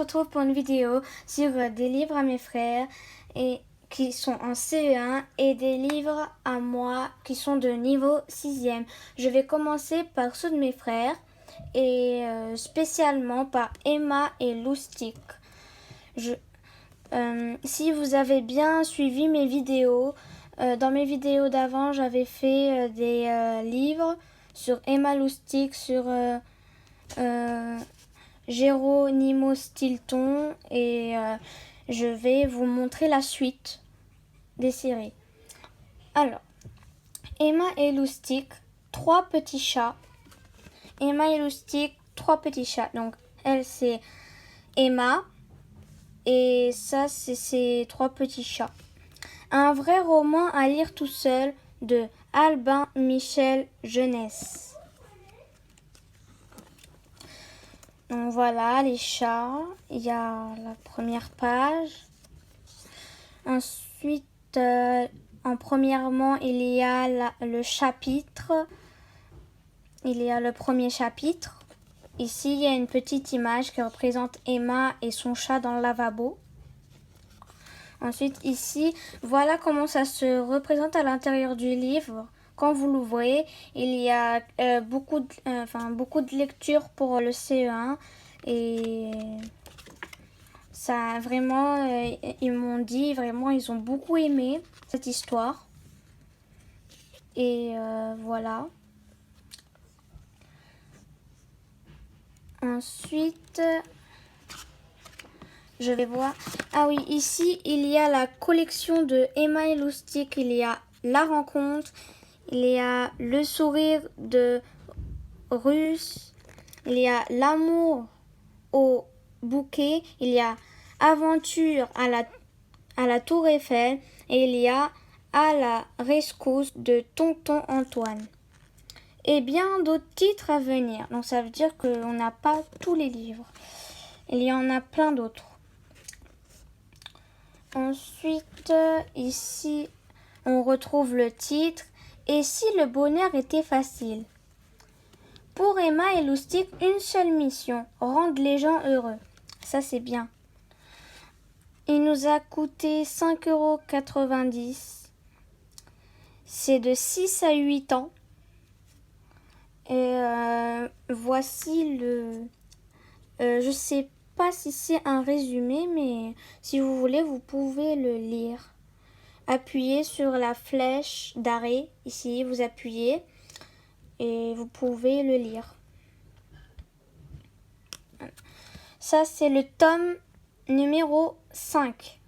retrouve pour une vidéo sur des livres à mes frères et qui sont en CE1 et des livres à moi qui sont de niveau 6e. Je vais commencer par ceux de mes frères et spécialement par Emma et Loustic. Si vous avez bien suivi mes vidéos, dans mes vidéos d'avant, j'avais fait des livres sur Emma Loustic, sur Geronimo Stilton et je vais vous montrer la suite des séries. Alors, Emma et Loustic, 3 petits chats. Emma et Loustic, 3 petits chats. Donc, elle, c'est Emma et ça, c'est ses 3 petits chats. Un vrai roman à lire tout seul de Albin Michel Jeunesse. Donc voilà les chats, il y a la première page. Ensuite, premièrement, il y a le chapitre. Il y a le premier chapitre. Ici, il y a une petite image qui représente Emma et son chat dans le lavabo. Ensuite, ici, voilà comment ça se représente à l'intérieur du livre. Quand vous l'ouvrez, il y a beaucoup de lectures pour le CE1 et ça vraiment, ils m'ont dit vraiment, ils ont beaucoup aimé cette histoire. Et voilà. Ensuite, je vais voir. Ah oui, ici, il y a la collection de Emma et Loustic. Il y a la rencontre. Il y a le sourire de Russe. Il y a l'amour au bouquet. Il y a aventure à la Tour Eiffel. Et il y a à la rescousse de Tonton Antoine. Et bien d'autres titres à venir. Donc ça veut dire qu'on n'a pas tous les livres. Il y en a plein d'autres. Ensuite, ici, on retrouve le titre. Et si le bonheur était facile? Pour Emma et Loustic, une seule mission, rendre les gens heureux. Ça, c'est bien. Il nous a coûté 5,90 €. C'est de 6 à 8 ans. Et voici le... je sais pas si c'est un résumé, mais si vous voulez, vous pouvez le lire. Appuyez sur la flèche d'arrêt, ici, vous appuyez et vous pouvez le lire. Ça, c'est le tome numéro 5.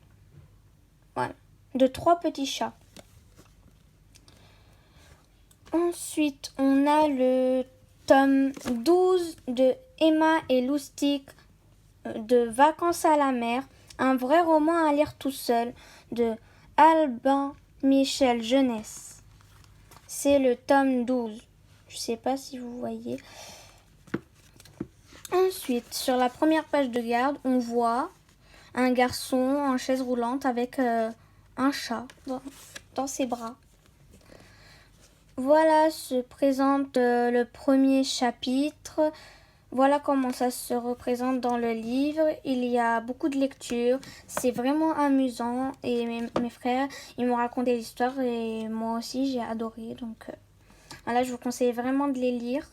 Voilà, de 3 petits chats. Ensuite, on a le tome 12 de Emma et Loustic, de Vacances à la mer, un vrai roman à lire tout seul, de Albin Michel Jeunesse. C'est le tome 12. Je ne sais pas si vous voyez. Ensuite, sur la première page de garde, on voit un garçon en chaise roulante avec un chat dans ses bras. Voilà se présente le premier chapitre. Voilà comment ça se représente dans le livre. Il y a beaucoup de lectures. C'est vraiment amusant. Et mes frères, ils m'ont raconté l'histoire et moi aussi, j'ai adoré. Donc voilà, je vous conseille vraiment de les lire.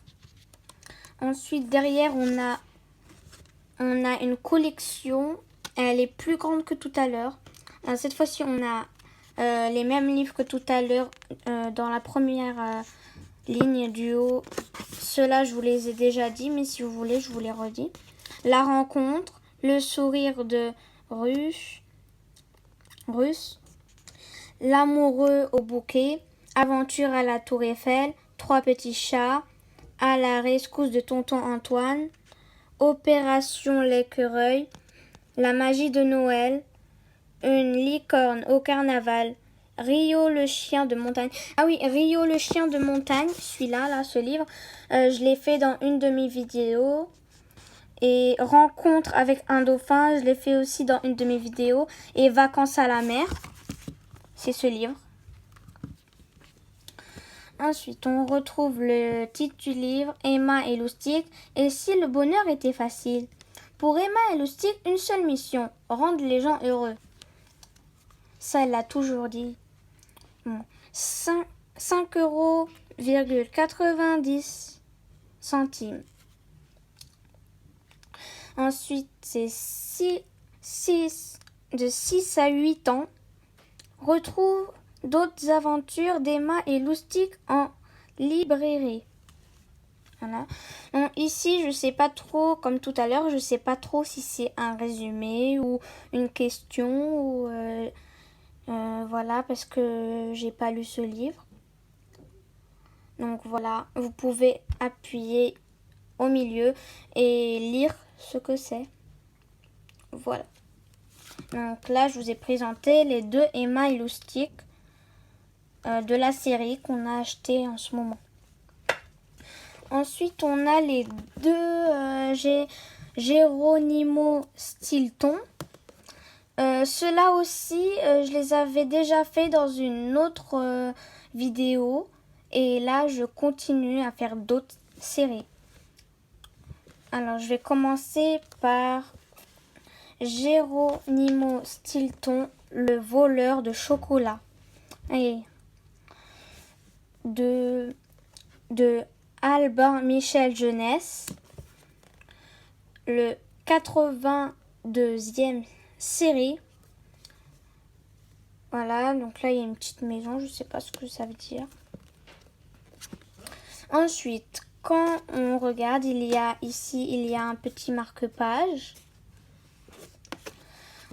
Ensuite, derrière, on a une collection. Elle est plus grande que tout à l'heure. Cette fois-ci, on a les mêmes livres que tout à l'heure dans la première ligne du haut. Ceux-là, je vous les ai déjà dit, mais si vous voulez, je vous les redis. La rencontre, le sourire de Russe, l'amoureux au bouquet, aventure à la Tour Eiffel, 3 petits chats, à la rescousse de Tonton Antoine, opération l'écureuil, la magie de Noël, une licorne au carnaval, Rio le chien de montagne. Ah oui, Rio le chien de montagne, celui-là, ce livre, je l'ai fait dans une de mes vidéos. Et Rencontre avec un dauphin, je l'ai fait aussi dans une de mes vidéos. Et Vacances à la mer, c'est ce livre. Ensuite, on retrouve le titre du livre, Emma et Loustic. Et si le bonheur était facile? Pour Emma et Loustic, une seule mission, rendre les gens heureux. Ça, elle l'a toujours dit. Bon. 5,90 €. Ensuite, c'est de 6 à 8 ans. Retrouve d'autres aventures d'Emma et Loustic en librairie. Voilà. Donc, ici, je sais pas trop, comme tout à l'heure, je sais pas trop si c'est un résumé ou une question ou voilà, parce que j'ai pas lu ce livre. Donc voilà, vous pouvez appuyer au milieu et lire ce que c'est. Voilà. Donc là, je vous ai présenté les deux Emma et Loustic de la série qu'on a acheté en ce moment. Ensuite, on a les deux Geronimo Stilton. Ceux-là aussi, je les avais déjà fait dans une autre vidéo. Et là, je continue à faire d'autres séries. Alors, je vais commencer par Geronimo Stilton, le voleur de chocolat. Et de Albin Michel Jeunesse, le 82e série. Voilà, donc là il y a une petite maison, je ne sais pas ce que ça veut dire. Ensuite, quand on regarde, il y a un petit marque-page.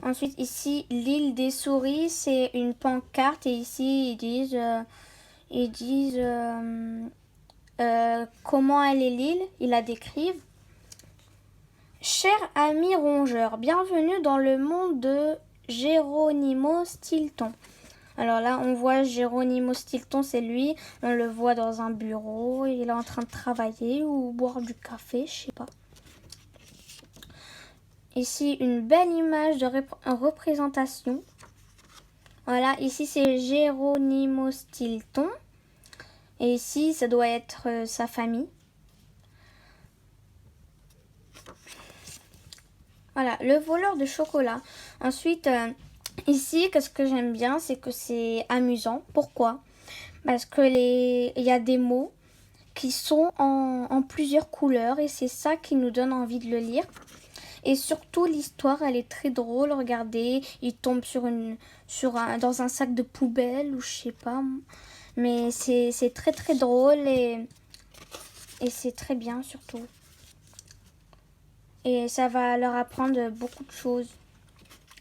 Ensuite, ici, l'île des souris, c'est une pancarte et ici ils disent comment elle est l'île, ils la décrivent. Cher ami rongeur, bienvenue dans le monde de Geronimo Stilton. Alors là, on voit Geronimo Stilton, c'est lui. On le voit dans un bureau. Il est en train de travailler ou boire du café, je sais pas. Ici, une belle image de représentation. Voilà, ici c'est Geronimo Stilton. Et ici, ça doit être sa famille. Voilà, le voleur de chocolat. Ensuite, ici, ce que j'aime bien, c'est que c'est amusant. Pourquoi? Parce que il y a des mots qui sont en plusieurs couleurs et c'est ça qui nous donne envie de le lire. Et surtout, l'histoire, elle est très drôle. Regardez, il tombe dans un sac de poubelle ou je sais pas. Mais c'est très très drôle et c'est très bien surtout. Et ça va leur apprendre beaucoup de choses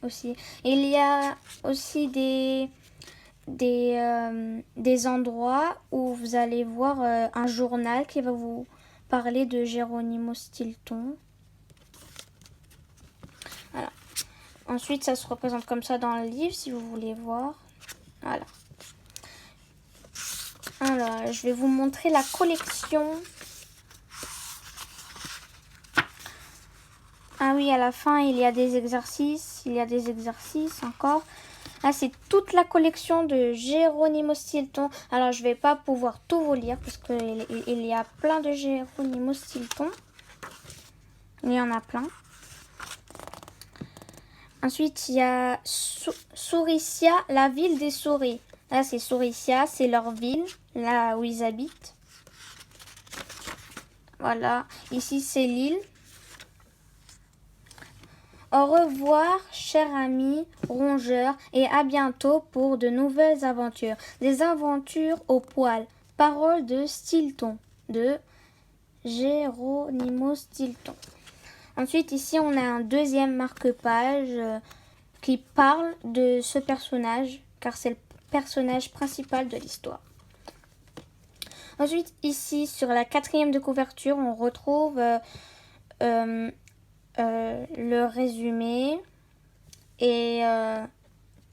aussi. Et il y a aussi des endroits où vous allez voir un journal qui va vous parler de Geronimo Stilton. Voilà. Ensuite, ça se représente comme ça dans le livre, si vous voulez voir. Voilà. Alors, je vais vous montrer la collection. Ah oui, à la fin, il y a des exercices. Il y a des exercices encore. Là, c'est toute la collection de Geronimo Stilton. Alors, je ne vais pas pouvoir tout vous lire parce qu'il y a plein de Geronimo Stilton. Il y en a plein. Ensuite, il y a Souricia, la ville des souris. Là, c'est Souricia, c'est leur ville, là où ils habitent. Voilà. Ici, c'est l'île. Au revoir, chers amis rongeurs, et à bientôt pour de nouvelles aventures. Des aventures au poil. Parole de Stilton, de Geronimo Stilton. Ensuite, ici, on a un deuxième marque-page qui parle de ce personnage, car c'est le personnage principal de l'histoire. Ensuite, ici, sur la 4e de couverture, on retrouve le résumé et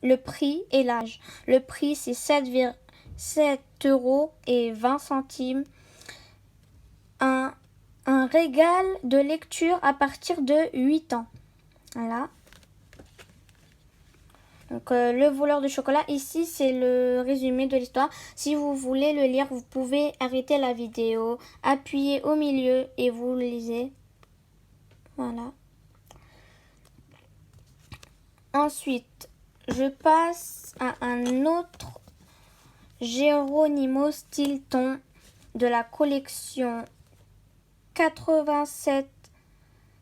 le prix et l'âge. Le prix, c'est 7,20 €. Un régal de lecture à partir de 8 ans. Voilà. Donc, le voleur de chocolat, ici, c'est le résumé de l'histoire. Si vous voulez le lire, vous pouvez arrêter la vidéo, appuyer au milieu et vous le lisez. Voilà. Ensuite, je passe à un autre Geronimo Stilton de la collection 87.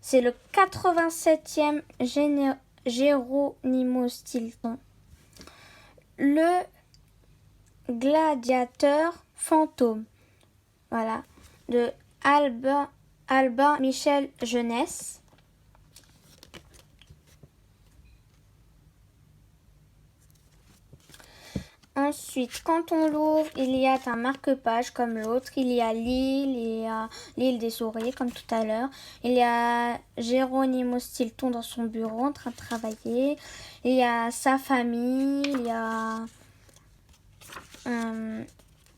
C'est le 87e Geronimo Stilton. Le gladiateur fantôme. Voilà. De Albin Michel Jeunesse. Ensuite, quand on l'ouvre, il y a un marque-page comme l'autre. Il y a l'île des souris, comme tout à l'heure. Il y a Geronimo Stilton dans son bureau en train de travailler. Il y a sa famille. Il y a...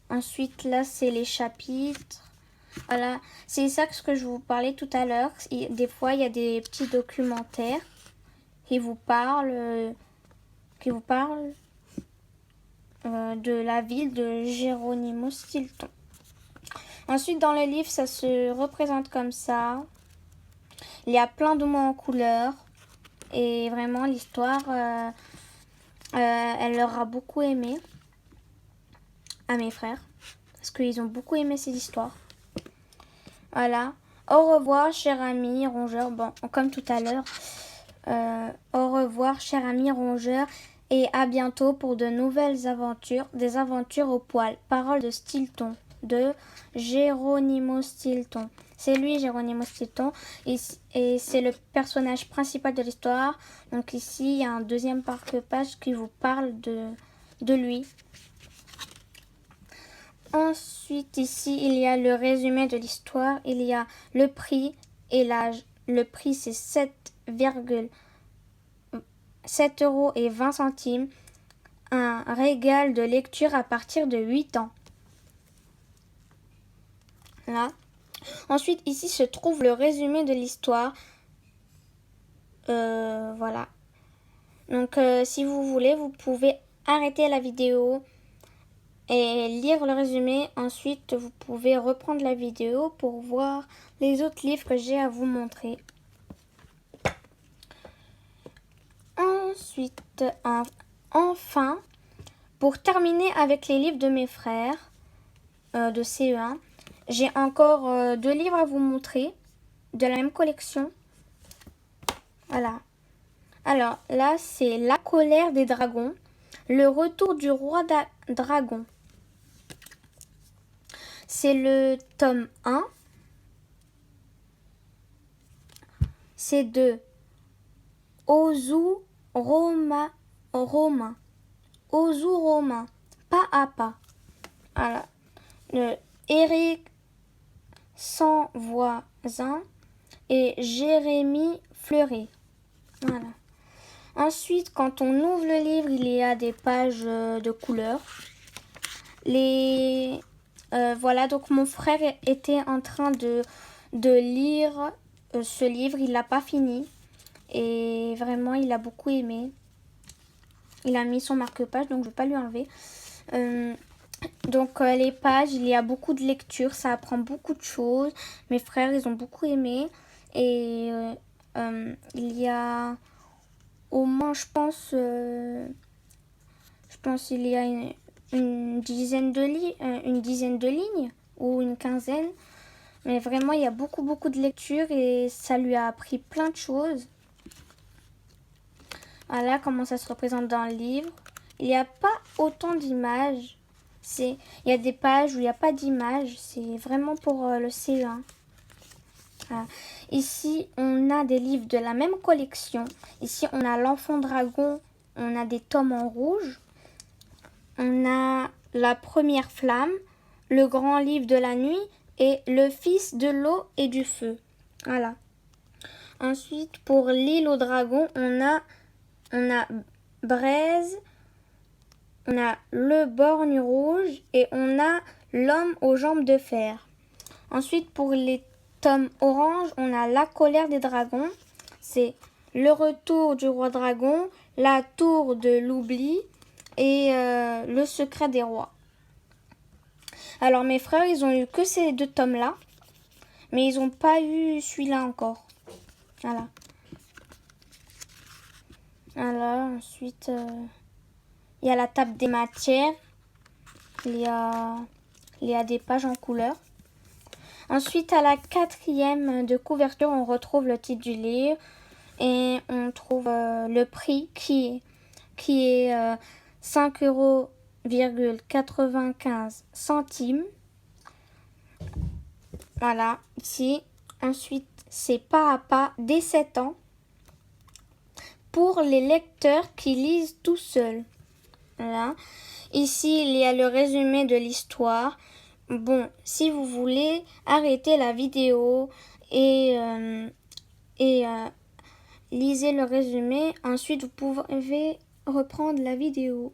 ensuite, là, c'est les chapitres. Voilà, c'est ça que je vous parlais tout à l'heure. Des fois, il y a des petits documentaires qui vous parlent... de la ville de Geronimo Stilton. Ensuite, dans le livre, ça se représente comme ça. Il y a plein de mots en couleur. Et vraiment, l'histoire, elle leur a beaucoup aimé. À mes frères. Parce qu'ils ont beaucoup aimé ces histoires. Voilà. Au revoir, cher ami rongeur. Bon, comme tout à l'heure. Au revoir, cher ami rongeur. Et à bientôt pour de nouvelles aventures, des aventures au poil. Parole de Stilton, de Geronimo Stilton. C'est lui, Geronimo Stilton, et c'est le personnage principal de l'histoire. Donc ici, il y a un deuxième marque-page qui vous parle de lui. Ensuite, ici, il y a le résumé de l'histoire. Il y a le prix et l'âge. Le prix, c'est 7,20 €. Un régal de lecture à partir de 8 ans. Là. Ensuite, ici se trouve le résumé de l'histoire. Voilà. Donc, si vous voulez, vous pouvez arrêter la vidéo et lire le résumé. Ensuite, vous pouvez reprendre la vidéo pour voir les autres livres que j'ai à vous montrer. Ensuite, enfin, pour terminer avec les livres de mes frères de CE1, j'ai encore 2 livres à vous montrer de la même collection. Voilà. Alors là, c'est La colère des dragons, le retour du roi dragon. C'est le tome 1. C'est de Ozu Romain. Ozu Romain. Pas à pas. Voilà. Eric Sanvoisin et Jérémy Fleury. Voilà. Ensuite, quand on ouvre le livre, il y a des pages de couleurs. Voilà, donc mon frère était en train de lire ce livre. Il l'a pas fini. Et vraiment, il a beaucoup aimé. Il a mis son marque-page, donc je ne vais pas lui enlever. Donc les pages, il y a beaucoup de lecture, ça apprend beaucoup de choses. Mes frères, ils ont beaucoup aimé. Et il y a au moins, je pense il y a une dizaine de lignes ou une quinzaine. Mais vraiment, il y a beaucoup de lecture et ça lui a appris plein de choses. Voilà comment ça se représente dans le livre. Il n'y a pas autant d'images. Il y a des pages où il n'y a pas d'images. C'est vraiment pour le CE1. Voilà. Ici, on a des livres de la même collection. Ici, on a l'Enfant Dragon. On a des tomes en rouge. On a La Première Flamme, Le Grand Livre de la Nuit et Le Fils de l'eau et du feu. Voilà. Ensuite, pour l'île aux dragons, on a Braise, on a Le Borgne Rouge et on a L'Homme aux jambes de fer. Ensuite, pour les tomes orange, on a La colère des dragons. C'est Le retour du roi dragon, La tour de l'oubli et Le secret des rois. Alors mes frères, ils ont eu que ces 2 tomes-là, mais ils n'ont pas eu celui-là encore. Voilà. Voilà, ensuite, il y a la table des matières. Il y a des pages en couleur. Ensuite, à la 4e de couverture, on retrouve le titre du livre et on trouve le prix qui est 5,95 €. Voilà, ici. Ensuite, c'est pas à pas dès 7 ans pour les lecteurs qui lisent tout seuls. Voilà. Ici, il y a le résumé de l'histoire. Bon, si vous voulez, arrêtez la vidéo et lisez le résumé. Ensuite, vous pouvez reprendre la vidéo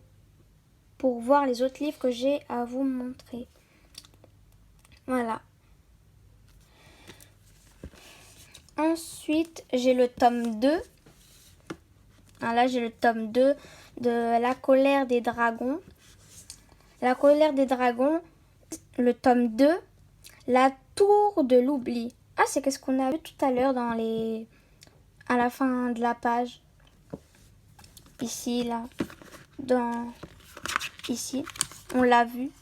pour voir les autres livres que j'ai à vous montrer. Voilà. Ensuite, j'ai le tome 2. Alors là, j'ai le tome 2 de La colère des dragons. La colère des dragons, le tome 2, La tour de l'oubli. Ah, c'est qu'est-ce qu'on a vu tout à l'heure à la fin de la page. Ici, là. Ici. On l'a vu.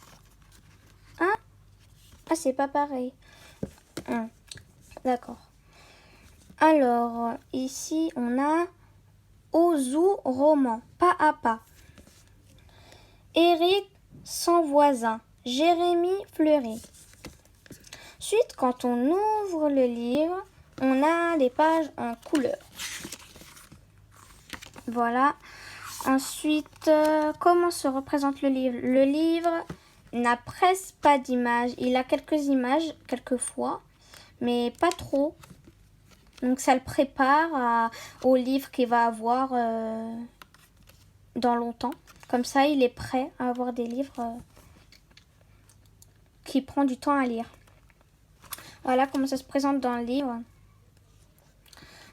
Ah, c'est pas pareil. D'accord. Alors, ici, on a Ozu roman, pas à pas. Eric sans voisin, Jérémy Fleury. Ensuite, quand on ouvre le livre, on a des pages en couleur. Voilà. Ensuite, comment se représente le livre? Le livre n'a presque pas d'images. Il a quelques images, quelquefois, mais pas trop. Donc ça le prépare au livre qu'il va avoir dans longtemps. Comme ça, il est prêt à avoir des livres qui prend du temps à lire. Voilà comment ça se présente dans le livre.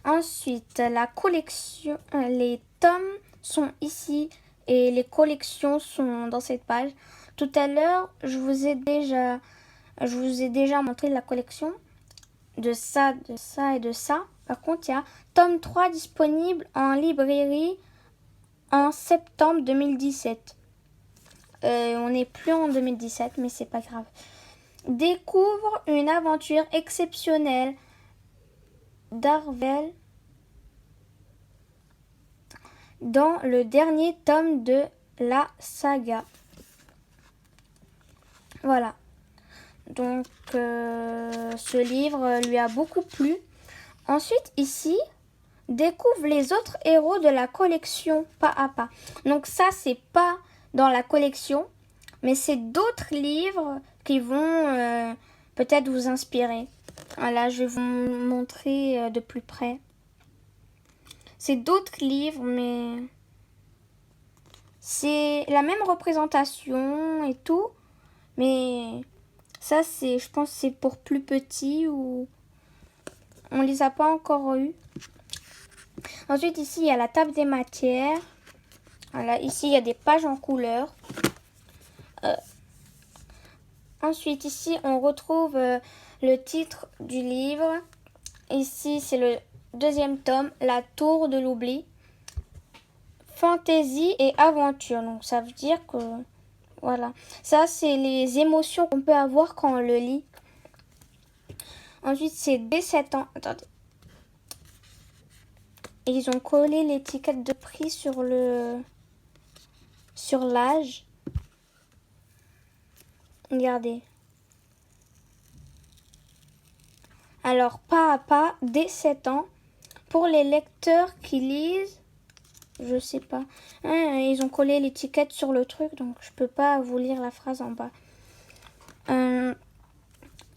Ensuite, la collection, les tomes sont ici et les collections sont dans cette page. Tout à l'heure, je vous ai déjà montré la collection de ça et de ça. Par contre, il y a tome 3 disponible en librairie en septembre 2017. On n'est plus en 2017, mais c'est pas grave. Découvre une aventure exceptionnelle d'Arvel dans le dernier tome de la saga. Voilà. Donc, ce livre lui a beaucoup plu. Ensuite, ici, découvre les autres héros de la collection pas à pas. Donc ça, c'est pas dans la collection, mais c'est d'autres livres qui vont peut-être vous inspirer. Voilà, je vais vous montrer de plus près. C'est d'autres livres, mais c'est la même représentation et tout. Mais ça, je pense que c'est pour plus petits ou on les a pas encore eus. Ensuite, ici, il y a la table des matières. Voilà, ici, il y a des pages en couleur. Ensuite, ici, on retrouve le titre du livre. Ici, c'est le 2e tome, La tour de l'oubli. Fantaisie et aventure. Donc, ça veut dire que... Voilà. Ça, c'est les émotions qu'on peut avoir quand on le lit. Ensuite, c'est dès 7 ans. Attendez. Et ils ont collé l'étiquette de prix sur l'âge. Regardez. Alors, pas à pas, dès 7 ans, pour les lecteurs qui lisent, je sais pas. Ils ont collé l'étiquette sur le truc, donc je peux pas vous lire la phrase en bas.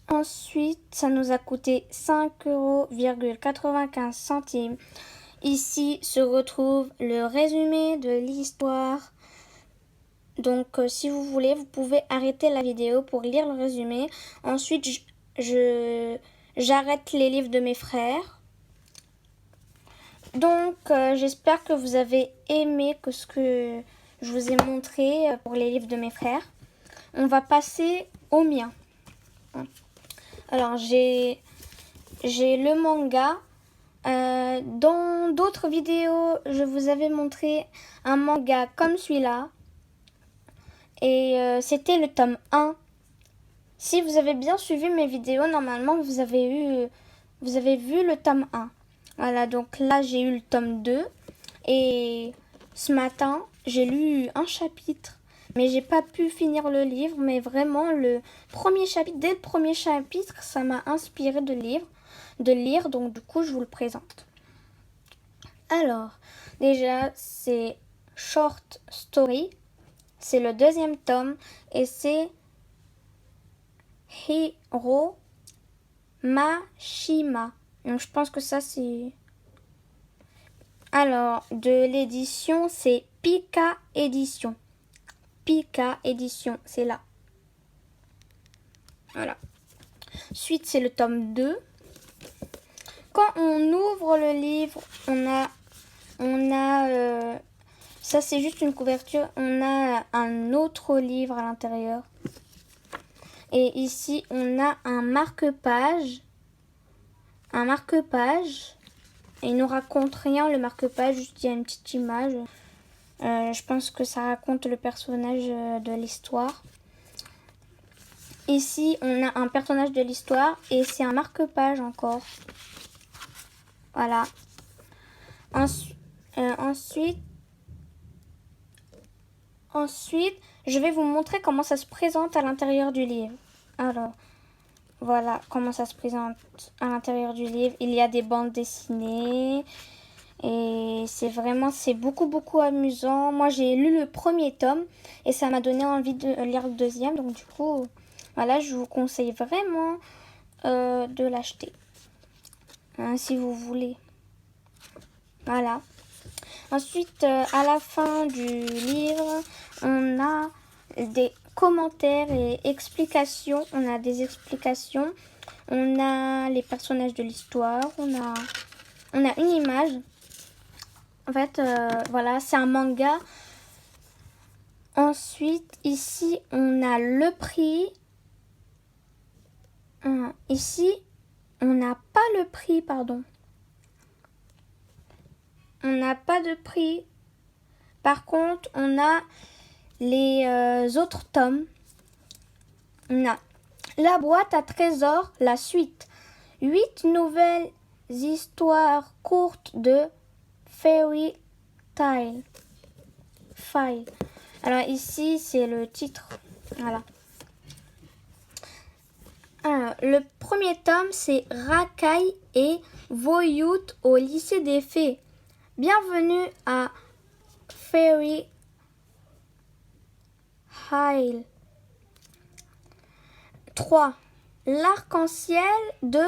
Ensuite, ça nous a coûté 5,95 €. Ici se retrouve le résumé de l'histoire. Donc, si vous voulez, vous pouvez arrêter la vidéo pour lire le résumé. Ensuite, j'arrête les livres de mes frères. Donc, j'espère que vous avez aimé ce que je vous ai montré pour les livres de mes frères. On va passer au mien. Alors, j'ai le manga Dans d'autres vidéos, je vous avais montré un manga comme celui-là. Et c'était le tome 1. Si vous avez bien suivi mes vidéos, normalement, vous avez vu le tome 1. Voilà, donc là, j'ai eu le tome 2. Et ce matin, j'ai lu un chapitre. Mais j'ai pas pu finir le livre. Mais vraiment, le premier chapitre, dès le premier chapitre, ça m'a inspiré de lire. Donc du coup, je vous le présente. Alors, déjà, c'est Short Story. C'est le deuxième tome. Et c'est Hiro Mashima. Donc je pense que ça c'est... Alors, de l'édition, c'est Pika Édition. Pika Édition, c'est là. Voilà. Ensuite, c'est le tome 2. Quand on ouvre le livre, on a ça c'est juste une couverture. On a un autre livre à l'intérieur. Et ici, on a un marque-page. Un marque-page. Et il ne raconte rien, le marque-page, juste il y a une petite image. Je pense que ça raconte le personnage de l'histoire. Ici, on a un personnage de l'histoire et c'est un marque-page encore. Voilà. Ensuite, je vais vous montrer comment ça se présente à l'intérieur du livre. Alors, voilà comment ça se présente à l'intérieur du livre. Il y a des bandes dessinées et c'est beaucoup amusant. Moi, j'ai lu le premier tome et ça m'a donné envie de lire le deuxième. Donc du coup, voilà, je vous conseille vraiment de l'acheter si vous voulez. Voilà. Ensuite, à la fin du livre, on a des commentaires et explications. On a des explications. On a les personnages de l'histoire. On a une image. En fait, voilà, c'est un manga. Ensuite, ici, on a le prix. Ici, on n'a pas le prix, pardon. On n'a pas de prix. Par contre, on a les autres tomes. On a La boîte à trésors, la suite. 8 nouvelles histoires courtes de Fairy Tail. File. Alors ici, c'est le titre. Voilà. Alors, le premier tome, c'est Rakai et Voyout au lycée des fées. Bienvenue à Fairy Tail. 3. L'arc-en-ciel de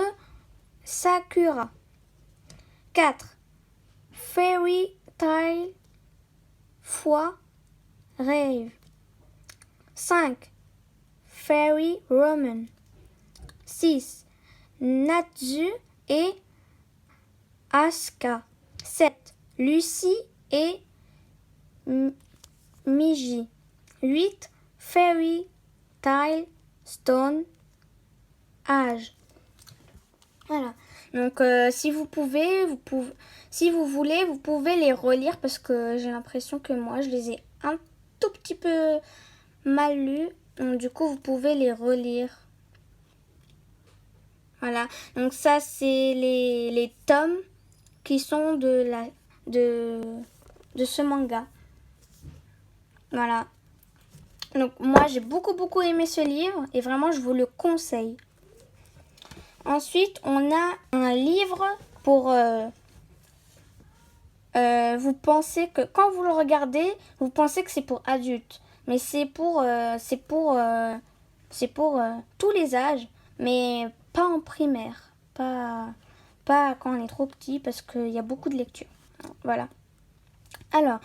Sakura. 4. Fairy Tail fois rêve. 5. Fairy Roman. 6. Natsu et Asuka. 7. Lucie et Miji. 8. Fairy Tail Stone Age. Voilà. Donc si vous voulez, vous pouvez les relire parce que j'ai l'impression que moi je les ai un tout petit peu mal lus. Donc du coup, vous pouvez les relire. Voilà. Donc ça c'est les tomes qui sont de ce manga. Voilà. Donc moi j'ai beaucoup aimé ce livre et vraiment je vous le conseille. Ensuite on a un livre pour vous pensez que quand vous le regardez vous pensez que c'est pour adultes, mais c'est pour tous les âges, mais pas en primaire, pas quand on est trop petit parce qu'il y a beaucoup de lectures. Voilà. Alors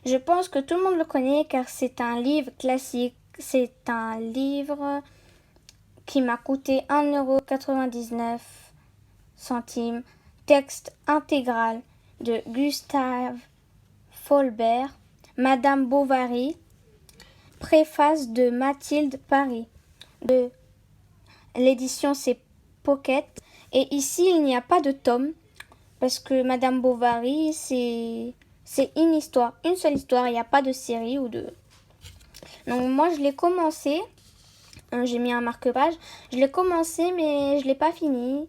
je pense que tout le monde le connaît car c'est un livre classique. C'est un livre qui m'a coûté 1,99 €. Texte intégral de Gustave Flaubert. Madame Bovary. Préface de Mathilde Paris. De l'édition c'est Pocket. Et ici il n'y a pas de tome. Parce que Madame Bovary, c'est une histoire, une seule histoire. Il n'y a pas de série ou de... Donc moi, je l'ai commencé. J'ai mis un marque-page. Je l'ai commencé, mais je l'ai pas fini.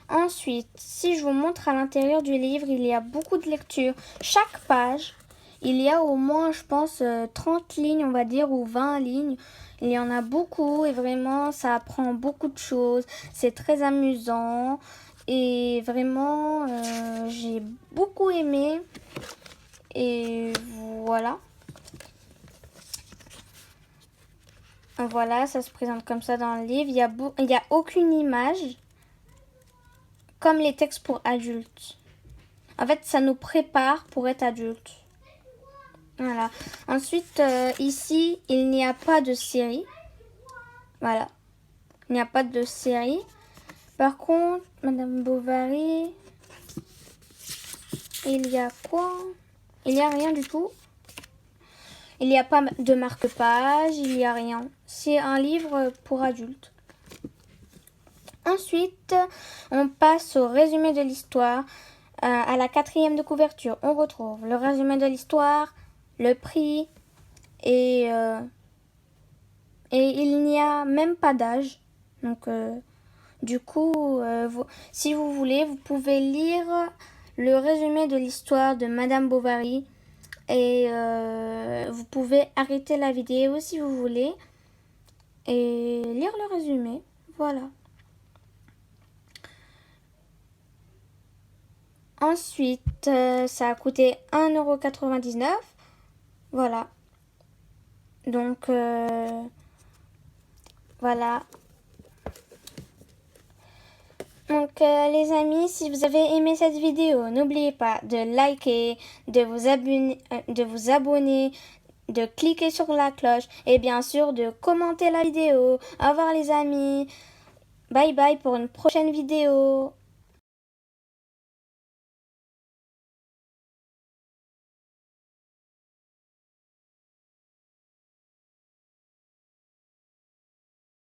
Ensuite, si je vous montre à l'intérieur du livre, il y a beaucoup de lectures. Chaque page, il y a au moins, je pense, 30 lignes, on va dire, ou 20 lignes. Il y en a beaucoup et vraiment, ça apprend beaucoup de choses. C'est très amusant et vraiment, j'ai beaucoup aimé. Et voilà. Voilà, ça se présente comme ça dans le livre. Il y a aucune image comme les textes pour adultes. En fait, ça nous prépare pour être adulte. Voilà. Ensuite, ici, il n'y a pas de série. Voilà. Il n'y a pas de série. Par contre, Madame Bovary, il y a quoi? Il n'y a rien du tout. Il n'y a pas de marque-page, il n'y a rien. C'est un livre pour adultes. Ensuite, on passe au résumé de l'histoire. À la 4e de couverture, on retrouve le résumé de l'histoire, le prix et il n'y a même pas d'âge. Donc, du coup, si vous voulez, vous pouvez lire le résumé de l'histoire de Madame Bovary et vous pouvez arrêter la vidéo si vous voulez et lire le résumé. Voilà. Ensuite, ça a coûté 1,99 €. Voilà. Donc, voilà. Donc, les amis, si vous avez aimé cette vidéo, n'oubliez pas de liker, de vous abonner, de cliquer sur la cloche et bien sûr de commenter la vidéo. Au revoir les amis. Bye bye pour une prochaine vidéo.